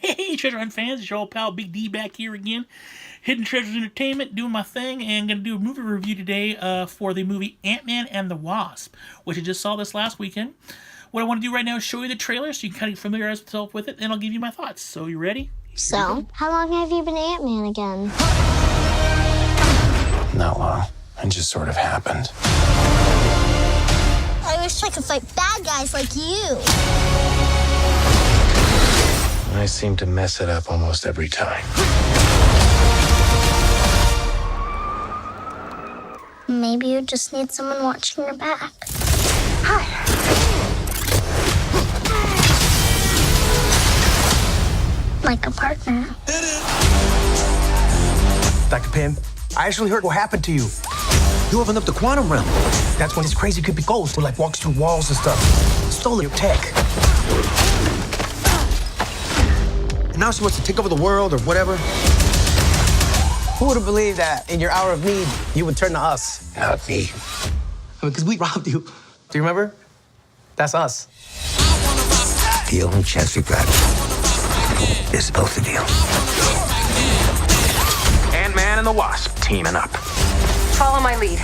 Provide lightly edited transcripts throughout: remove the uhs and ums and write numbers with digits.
Hey, Treasure Hunt fans, it's your old pal Big D back here again. Hidden Treasures Entertainment, doing my thing, and going to do a movie review today for the movie Antman and the Wasp, which I just saw this last weekend. What I want to do right now is show you the trailer so you can kind of familiarize yourself with it, and I'll give you my thoughts. So, you ready? So, how long have you been Ant-Man again? Not long. It just sort of happened. I wish I could fight bad guys like you. I seem to mess it up almost every time. Maybe you just need someone watching your back. Hi. Like a partner. Dr. Pym, I actually heard what happened to you. You opened up the quantum realm. That's when this crazy creepy ghost who walks through walls and stuff. Stole your tech. And now she wants to take over the world or whatever. Who would have believed that in your hour of need, you would turn to us? Not me. Because we robbed you. Do you remember? That's us. The only chance we've got is both of you. Antman and the Wasp teaming up. Follow my lead.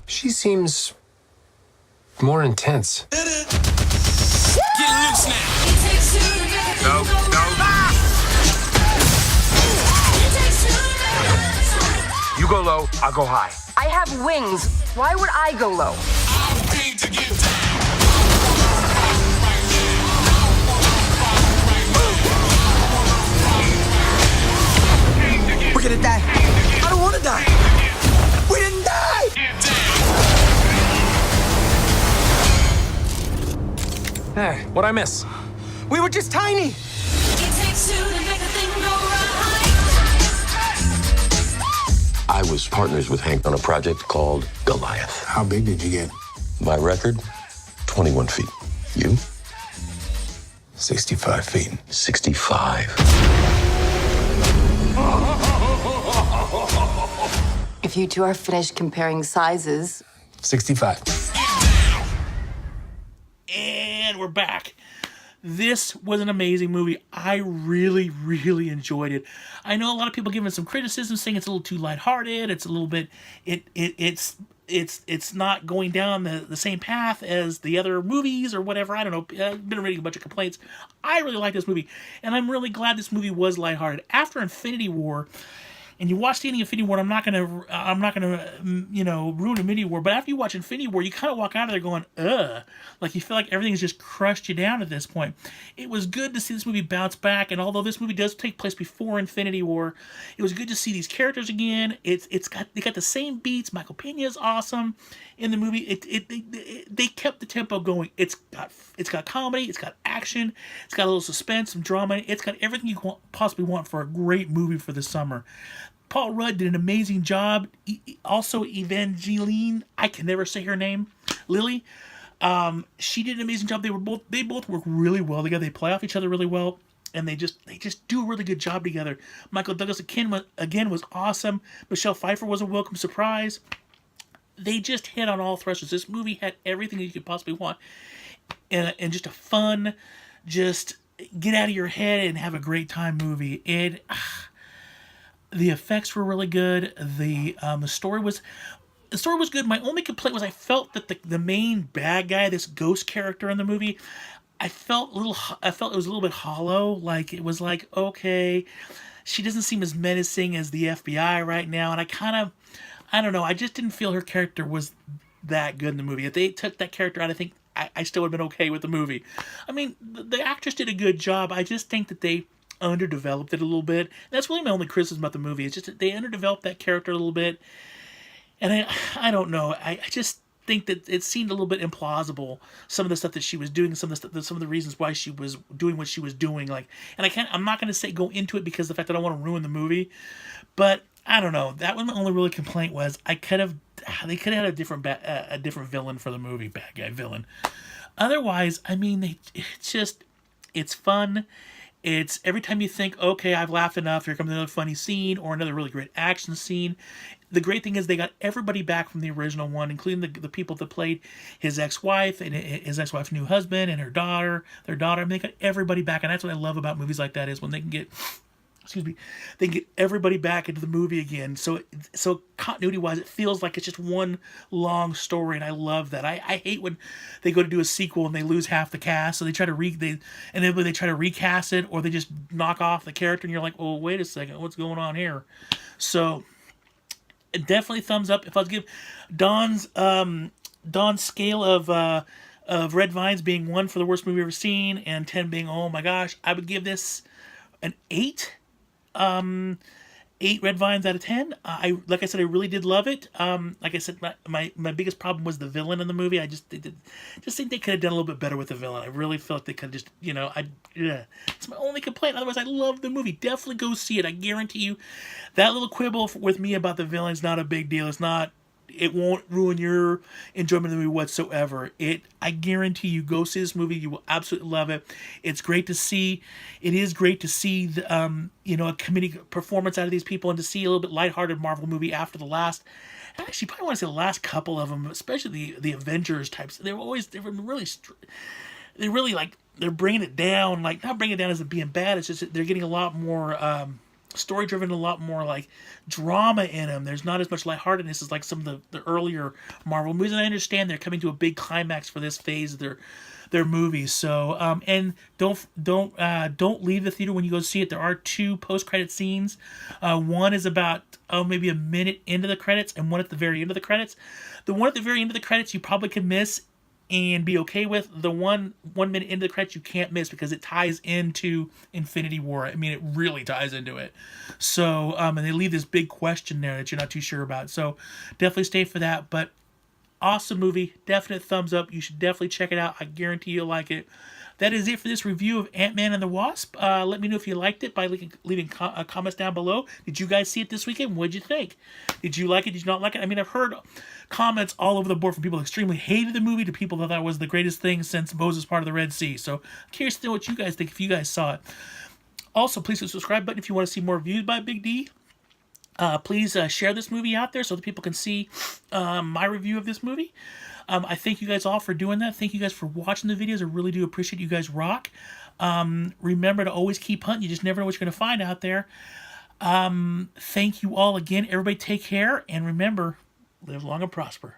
She seems more intense. Get loose now. No. You go low, I'll go high. I have wings. Why would I go low? I'm paid to get down. We're gonna die. I don't want to die. We didn't die. Hey, what'd I miss? We were just tiny. I was partners with Hank on a project called Goliath. How big did you get? My record, 21 feet. You? 65 feet. 65. If you two are finished comparing sizes, 65. And we're back. This was an amazing movie. I really, really enjoyed it. I know a lot of people giving it some criticism, saying it's a little too lighthearted. It's a little bit, it's not going down the same path as the other movies or whatever. I don't know. I've been reading a bunch of complaints. I really like this movie, and I'm really glad this movie was lighthearted. After Infinity War, and you watch the ending of Infinity War, I'm not gonna ruin Infinity War, but after you watch Infinity War, you kind of walk out of there going, ugh, like you feel like everything's just crushed you down at this point. It was good to see this movie bounce back, and although this movie does take place before Infinity War, it was good to see these characters again. They got the same beats. Michael Pena is awesome in the movie. They kept the tempo going. It's got comedy, it's got action, it's got a little suspense, some drama. It's got everything you possibly want for a great movie for the summer. Paul Rudd did an amazing job. Also, Evangeline, I can never say her name, Lily. She did an amazing job. They both work really well together. They play off each other really well, and they just do a really good job together. Michael Douglas again was awesome. Michelle Pfeiffer was a welcome surprise. They just hit on all thresholds. This movie had everything that you could possibly want, and just a fun, just get out of your head and have a great time movie. The effects were really good. The story was good. My only complaint was I felt that the main bad guy, this ghost character in the movie, I felt it was a little bit hollow. Like it was like, okay, she doesn't seem as menacing as the FBI right now, and I don't know. I just didn't feel her character was that good in the movie. If they took that character out, I think I still would have been okay with the movie. I mean, the actress did a good job. I just think that they underdeveloped it a little bit. That's really my only criticism about the movie. It's just that they underdeveloped that character a little bit, and I don't know. I just think that it seemed a little bit implausible. Some of the stuff that she was doing, some of the reasons why she was doing what she was doing. I'm not going to go into it because of the fact that I don't want to ruin the movie, but I don't know. That was my only really complaint was they could have had a different villain for the movie, bad guy villain. Otherwise, I mean, it's fun. It's every time you think, okay, I've laughed enough, here comes another funny scene or another really great action scene. the great thing is they got everybody back from the original one, including the people that played his ex-wife and his ex-wife's new husband and their daughter. I mean, they got everybody back, and that's what I love about movies like that is when they can get, they can get everybody back into the movie again. So continuity-wise, it feels like it's just one long story, and I love that. I hate when they go to do a sequel and they lose half the cast, so they try to they try to recast it, or they just knock off the character, and you're like, oh, wait a second, what's going on here? So definitely thumbs up. If I was to give Don's scale of Red Vines being 1 for the worst movie I've ever seen and 10 being, oh my gosh, I would give this an 8. 8 Red Vines out of 10. Like I said, I really did love it. Like I said, my biggest problem was the villain in the movie. I just think they could have done a little bit better with the villain. I really felt they could have just, it's my only complaint. Otherwise, I love the movie. Definitely go see it. I guarantee you, that little quibble with me about the villain is not a big deal. It won't ruin your enjoyment of the movie whatsoever. I guarantee you, go see this movie. You will absolutely love it. It's great to see. It is great to see the, a comedic performance out of these people, and to see a little bit lighthearted Marvel movie after the last. Actually, probably want to say the last couple of them, especially the Avengers types. They're bringing it down. Like, not bringing it down as it being bad. It's just that they're getting a lot more. Story driven, a lot more like drama in them. There's not as much lightheartedness as like some of the earlier Marvel movies, and I understand they're coming to a big climax for this phase of their movies. So and don't leave the theater when you go see it. There are 2 post-credit scenes. One is about maybe a minute into the credits, and one at the very end of the credits. The one at the very end of the credits you probably could miss and be okay with. The one minute into the credits you can't miss, because it ties into Infinity War. I mean, it really ties into it. So and they leave this big question there that you're not too sure about. So definitely stay for that. But awesome movie, definite thumbs up. You should definitely check it out. I guarantee you'll like it. That is it for this review of Ant-Man and the Wasp. Let me know if you liked it by leaving comments down below. Did you guys see it this weekend? What did you think? Did you like it? Did you not like it? I mean, I've heard comments all over the board from people who extremely hated the movie to people that thought it was the greatest thing since Moses part of the Red Sea. So I'm curious to know what you guys think if you guys saw it. Also, please hit the subscribe button if you want to see more reviews by Big D. Please share this movie out there so that people can see my review of this movie. I thank you guys all for doing that. Thank you guys for watching the videos. I really do appreciate you guys rock. Remember to always keep hunting. You just never know what you're going to find out there. Thank you all again. Everybody take care. And remember, live long and prosper.